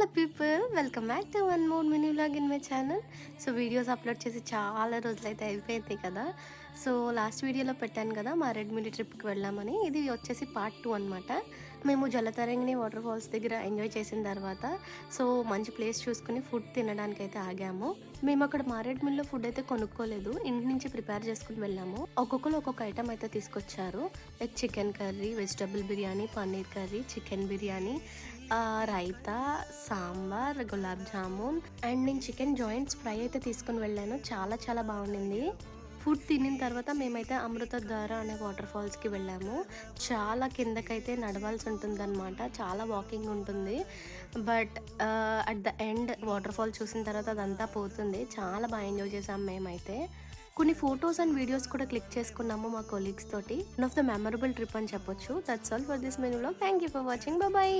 Hello people, welcome back to one more mini vlog in my channel. So videos upload చేసి చాలా రోజులైతే అయిపోయింది కదా. సో లాస్ట్ వీడియోలో పెట్టాను కదా మా రెడ్ మిల్లీ ట్రిప్కి వెళ్ళామని. ఇది వచ్చేసి పార్ట్ 2 అనమాట. మేము జలతరంగిణి వాటర్ ఫాల్స్ దగ్గర ఎంజాయ్ చేసిన తర్వాత సో మంచి ప్లేస్ చూసుకుని ఫుడ్ తినడానికి అయితే ఆగాము. మేము అక్కడ మారేడుమిల్లో ఫుడ్ అయితే కొనుక్కోలేదు, ఇంటి నుంచి ప్రిపేర్ చేసుకుని వెళ్ళాము. ఒక్కొక్కరు ఒక్కొక్క ఐటమ్ అయితే తీసుకొచ్చారు. Like chicken curry, vegetable biryani, paneer curry, chicken biryani, raita, sambar, gulab jamun and నేను చికెన్ జాయింట్స్ ఫ్రై అయితే తీసుకుని వెళ్ళాను. చాలా చాలా బాగుండింది. ఫుడ్ తినిన తర్వాత మేమైతే అమృతధార అనే వాటర్ ఫాల్స్కి వెళ్ళాము. చాలా కిందకైతే నడవాల్సి ఉంటుందన్నమాట, చాలా వాకింగ్ ఉంటుంది. But at the end water fall చూసిన తర్వాత అదంతా పోతుంది. చాలా బాగా ఎంజాయ్ చేసాం మేమైతే. కొన్ని ఫొటోస్ అండ్ వీడియోస్ కూడా క్లిక్ చేసుకున్నాము మా కొలీగ్స్ తోటి. One of the memorable trip అని చెప్పొచ్చు. That's all for this menu vlog. Thank you for watching. Bye.